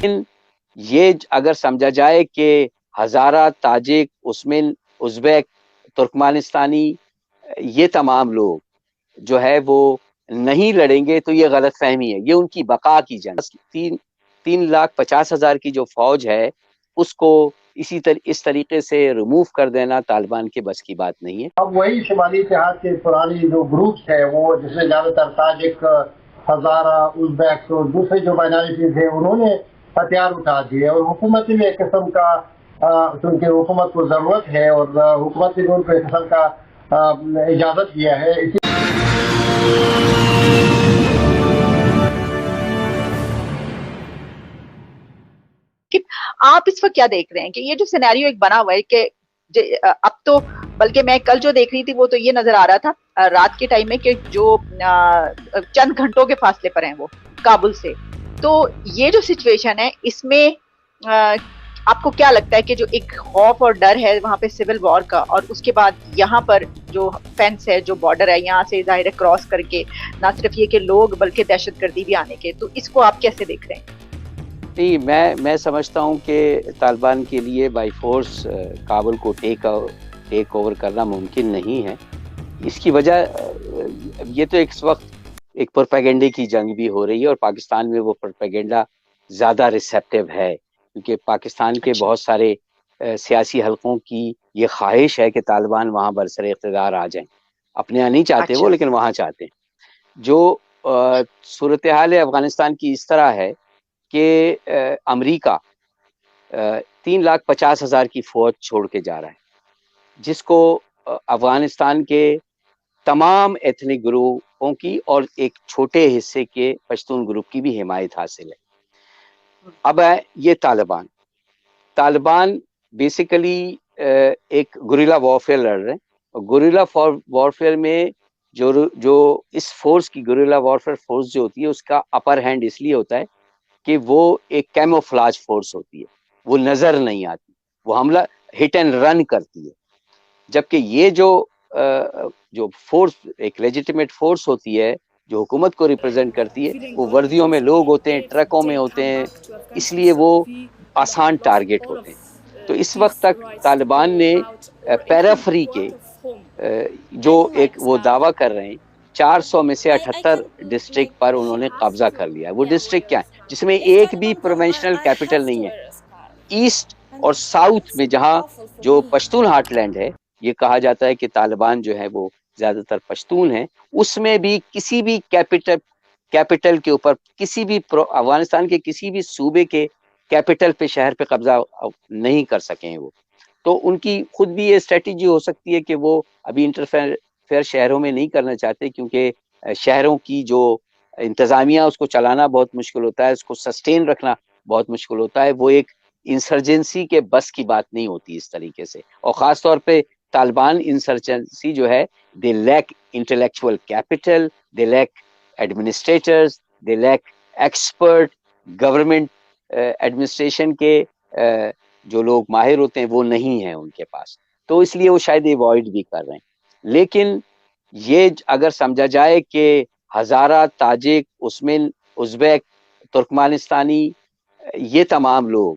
لیکن یہ اگر سمجھا جائے کہ ہزارہ، تاجک، اسمن، ازبیک، ترکمانستانی، یہ تمام لوگ جو ہے وہ نہیں لڑیں گے تو یہ غلط فہمی ہے، یہ ان کی بقا کی جنگ۔ 3,50,000 کی جو فوج ہے اس کو اس طریقے سے ریموو کر دینا طالبان کے بس کی بات نہیں ہے۔ اب وہی شمالی اتحاد کے پرانی جو گروپس ہیں وہ جس میں زیادہ تر تاجک، ہزارہ، ازبیک اور دوسرے جو مائنارٹیز ہیں انہوں نے ہتھیار اٹھا دیے، اور حکومت میں ایک قسم کا چونکہ حکومت کو ضرورت ہے اور حکومت نے ان کو ایک قسم کا اجازت دیا ہے۔ آپ اس وقت کیا دیکھ رہے ہیں کہ یہ جو سینیریو ایک بنا ہوا ہے کہ اب تو بلکہ میں کل جو دیکھ رہی تھی وہ تو یہ نظر آ رہا تھا رات کے ٹائم میں کہ جو چند گھنٹوں کے فاصلے پر ہیں وہ کابل سے، تو یہ جو سچویشن ہے اس میں آپ کو کیا لگتا ہے کہ جو ایک خوف اور ڈر ہے وہاں پہ سول وار کا، اور اس کے بعد یہاں پر جو فینس ہے، جو بارڈر ہے یہاں سے ظاہر ہے کراس کر کے نہ صرف یہ کہ لوگ بلکہ دہشت گردی بھی آنے کے، تو اس کو آپ کیسے دیکھ رہے ہیں؟ نہیں، میں سمجھتا ہوں کہ طالبان کے لیے بائی فورس کابل کو ٹیک اوور کرنا ممکن نہیں ہے۔ اس کی وجہ یہ تو اس وقت ایک پروپیگنڈے کی جنگ بھی ہو رہی ہے، اور پاکستان میں وہ پروپیگنڈا زیادہ ریسیپٹیو ہے، کیونکہ پاکستان کے بہت سارے سیاسی حلقوں کی یہ خواہش ہے کہ طالبان وہاں برسر اقتدار آ جائیں۔ اپنے یہاں نہیں چاہتے وہ، لیکن وہاں چاہتے ہیں۔ جو صورتحال افغانستان کی اس طرح ہے کہ امریکہ 3,50,000 کی فوج چھوڑ کے جا رہا ہے، جس کو افغانستان کے تمام ایتھنک گروپوں کی اور ایک چھوٹے حصے کے پشتون گروپ کی بھی حمایت حاصل ہے۔ اب ہے یہ طالبان بیسیکلی ایک گوریلا وارفیئر لڑ رہے ہیں، اور گوریلا وارفیئر میں جو اس فورس کی گوریلا وارفیئر فورس جو ہوتی ہے اس کا اپر ہینڈ اس لیے ہوتا ہے کہ وہ ایک کیموفلاج فورس ہوتی ہے، وہ نظر نہیں آتی، وہ حملہ ہٹ اینڈ رن کرتی ہے، جبکہ یہ جو فورس ایک لیجیٹیمیٹ فورس ہوتی ہے جو حکومت کو ریپرزینٹ کرتی ہے، وہ وردیوں میں لوگ ہوتے ہیں، ٹرکوں میں ہوتے ہیں، اس لیے وہ آسان ٹارگٹ ہوتے ہیں۔ تو اس وقت تک طالبان نے پیرافری کے جو ایک وہ دعویٰ کر رہے ہیں 400 میں سے 78 ڈسٹرکٹ پر انہوں نے قبضہ کر لیا ہے۔ وہ ڈسٹرکٹ کیا ہے؟ جس میں ایک بھی پروونشنل کیپٹل نہیں ہے۔ ایسٹ اور ساؤتھ میں جہاں جو پشتون ہارٹ لینڈ ہے، یہ کہا جاتا ہے کہ طالبان جو ہے وہ زیادہ تر پشتون ہیں، اس میں بھی کسی بھی کیپٹل کے اوپر کسی بھی افغانستان کے کسی بھی صوبے کے کیپٹل پہ شہر پہ قبضہ نہیں کر سکیں وہ۔ تو ان کی خود بھی یہ اسٹریٹجی ہو سکتی ہے کہ وہ ابھی انٹرفیئر شہروں میں نہیں کرنا چاہتے، کیونکہ شہروں کی جو انتظامیہ اس کو چلانا بہت مشکل ہوتا ہے، اس کو سسٹین رکھنا بہت مشکل ہوتا ہے، وہ ایک انسرجنسی کے بس کی بات نہیں ہوتی اس طریقے سے۔ اور خاص طور پہ طالبان انسرجنسی جو ہے، they lack intellectual capital, they lack administrators, they lack expert government administration کے جو لوگ ماہر ہوتے ہیں وہ نہیں ہیں ان کے پاس، تو اس لیے وہ شاید ایوائڈ بھی کر رہے ہیں۔ لیکن یہ اگر سمجھا جائے کہ ہزارہ، تاجک، اسمن، ازبیک، ترکمانستانی، یہ تمام لوگ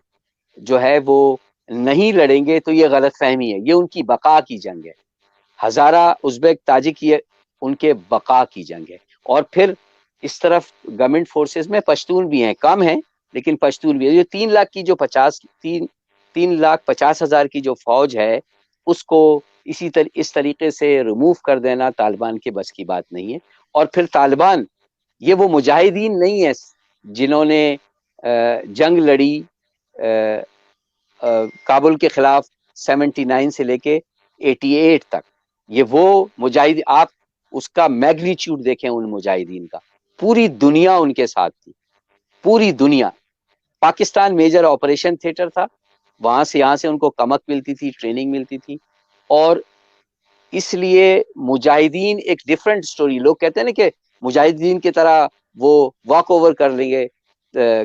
جو ہے وہ نہیں لڑیں گے تو یہ غلط فہمی ہے، یہ ان کی بقا کی جنگ ہے۔ ہزارہ، ازبیک، تاجک یہ ان کے بقا کی جنگ ہے۔ اور پھر اس طرف گورنمنٹ فورسز میں پشتون بھی ہیں، کم ہیں لیکن پشتون بھی ہے۔ یہ 3,00,000 کی جو 3,50,000 کی جو فوج ہے اس کو اس طریقے سے ریموو کر دینا طالبان کے بس کی بات نہیں ہے۔ اور پھر طالبان یہ وہ مجاہدین نہیں ہے جنہوں نے جنگ لڑی کابل کے خلاف 79 سے لے کے 88 تک، یہ وہ مجاہد، آپ اس کا میگنیچیوڈ دیکھیں ان مجاہدین کا، پوری دنیا ان کے ساتھ تھی، پوری دنیا۔ پاکستان میجر آپریشن تھیٹر تھا، وہاں سے یہاں سے ان کو کمک ملتی تھی، ٹریننگ ملتی تھی، اور اس لیے مجاہدین ایک ڈیفرنٹ سٹوری۔ لوگ کہتے ہیں نا کہ مجاہدین کی طرح وہ واک اوور کر لیں گے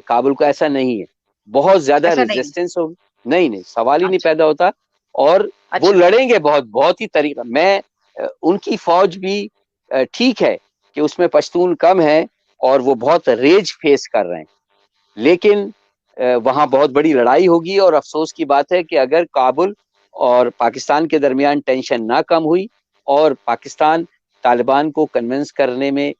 کابل کو، ایسا نہیں ہے، بہت زیادہ ریزسٹنس ہوگی، نہیں سوال ہی نہیں پیدا ہوتا، اور وہ لڑیں گے بہت ہی طریقہ۔ میں ان کی فوج بھی ٹھیک ہے کہ اس میں پشتون کم ہے اور وہ بہت ریج فیس کر رہے ہیں، لیکن وہاں بہت بڑی لڑائی ہوگی، اور افسوس کی بات ہے کہ اگر کابل اور پاکستان کے درمیان ٹینشن نہ کم ہوئی اور پاکستان طالبان کو کنونس کرنے میں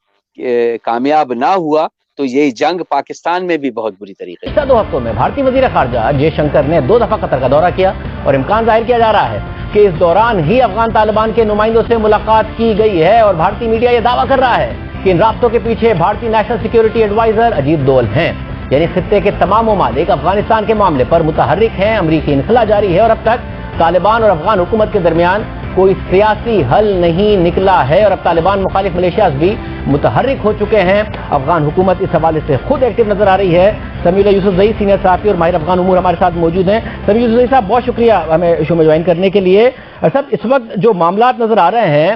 کامیاب نہ ہوا تو یہ جنگ پاکستان میں بھی بہت بری طریقے سے 2 ہفتوں میں بھارتی وزیر خارجہ جے شنکر نے 2 دفعہ قطر کا دورہ کیا، اور امکان ظاہر کیا جا رہا ہے کہ اس دوران ہی افغان طالبان کے نمائندوں سے ملاقات کی گئی ہے، اور بھارتی میڈیا یہ دعویٰ کر رہا ہے کہ ان رابطوں کے پیچھے بھارتی نیشنل سیکیورٹی ایڈوائزر اجیت دول ہیں، یعنی خطے کے تمام ممالک افغانستان کے معاملے پر متحرک ہیں۔ امریکی انخلا جاری ہے، اور اب تک طالبان اور افغان حکومت کے درمیان کوئی سیاسی حل نہیں نکلا ہے، اور اب طالبان مخالف ملیشیاز بھی متحرک ہو چکے ہیں۔ افغان حکومت اس حوالے سے خود ایکٹیو نظر آ رہی ہے۔ سمیع اللہ یوسف زئی سینئر صحافی اور ماہر افغان امور ہمارے ساتھ موجود ہیں۔ سمیع یوسف زئی صاحب، بہت شکریہ ہمیں شو میں جوائن کرنے کے لیے۔ صاحب، اس وقت جو معاملات نظر آ رہے ہیں،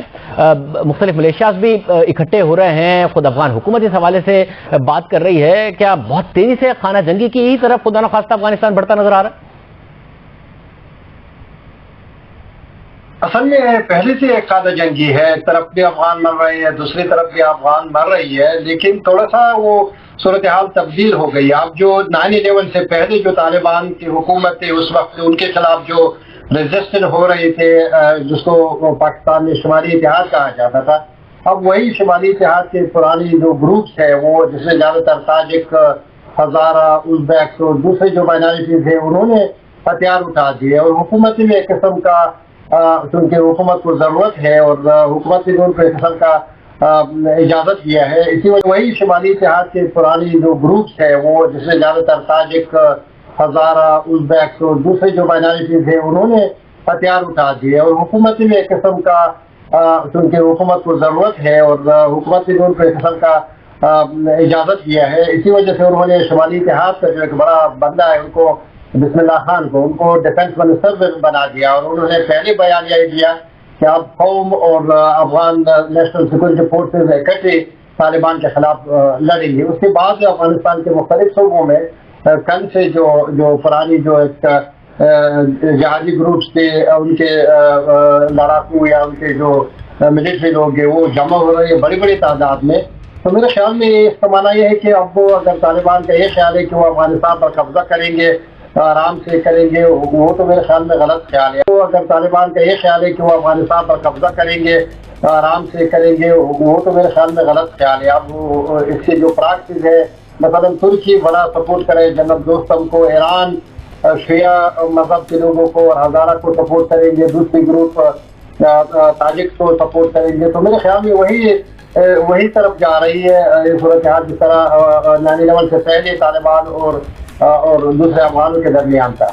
مختلف ملیشیاز بھی اکٹھے ہو رہے ہیں، خود افغان حکومت اس حوالے سے بات کر رہی ہے، کیا بہت تیزی سے خانہ جنگی کی ہی طرف خدا نخواستہ افغانستان بڑھتا نظر آ رہا ہے؟ اصل میں پہلے سے ایک خانہ جنگی ہے، ایک طرف بھی افغان مر رہے ہیں، دوسری طرف بھی افغان مر رہی ہے، لیکن تھوڑا سا وہ صورتحال تبدیل ہو گئی۔ اب جو 9/11 سے پہلے جو طالبان کی حکومت تھی اس وقت ان کے خلاف جو ریزسٹنٹ ہو رہے تھے، جس کو پاکستان میں شمالی اتحاد کہا جاتا تھا، اب وہی شمالی اتحاد کے پرانی جو گروپس ہیں، وہ جس میں زیادہ تر تاجک، ہزارہ، ازبیک اور دوسرے جو مائنارٹیز ہیں، انہوں نے ہتھیار اٹھا دیے، اور حکومت میں ایک قسم کا چونکہ حکومت کو ضرورت ہے اور حکومت نے ان کو ایک قسم کا اجازت دیا ہے، اسی وجہ وہی شمالی اتحاد کے پرانی جو گروپس ہیں، وہ جس میں زیادہ تر تاجک، ہزارہ، ازبیک اور دوسرے جو مائنارٹیز ہیں، انہوں نے ہتھیار اٹھا دیے، اور حکومت میں ایک قسم کا چونکہ حکومت کو ضرورت ہے اور حکومت نے ان کو ایک قسم کا اجازت دیا ہے، اسی وجہ سے انہوں نے شمالی اتحاد کا جو ایک بڑا بندہ ہے، ان کو بسم اللہ خان کو، ان کو ڈیفنس منسٹر بنا دیا، اور انہوں نے پہلے بیان یہ دیا کہ اب قوم اور افغان نیشنل سیکورٹی فورسز اکٹھے طالبان کے خلاف لڑیں گے۔ اس کے بعد افغانستان کے مختلف صوبوں میں کل سے جو پرانی جو ایک جہادی گروپس تھے، ان کے لڑاکو یا ان کے جو ملٹری لوگ ہیں، وہ جمع ہو رہے ہیں بڑی بڑی تعداد میں۔ تو میرے خیال میں اس کا معنی یہ ہے کہ اب وہ اگر طالبان کا یہ خیال ہے کہ وہ افغانستان پر قبضہ کریں گے، آرام سے کریں گے، وہ تو میرے خیال میں غلط خیال ہے۔ وہ اگر طالبان کا یہ خیال ہے کہ وہ افغانستان پر قبضہ کریں گے، آرام سے کریں گے، وہ تو میرے خیال میں غلط خیال ہے۔ اب اس کی جو پریکٹس ہے، مثلا ترکی بڑا سپورٹ کرے جنرل دوستم کو، ایران شیعہ مذہب کے لوگوں کو اور ہزارہ کو سپورٹ کریں گے، دوسری گروپ تاجک کو سپورٹ کریں گے، تو میرے خیال میں وہی طرف جا رہی ہے یہ صورتحال، جس طرح 9/11 سے پہلے طالبان اور دوسرے افغانوں کے درمیان تھا۔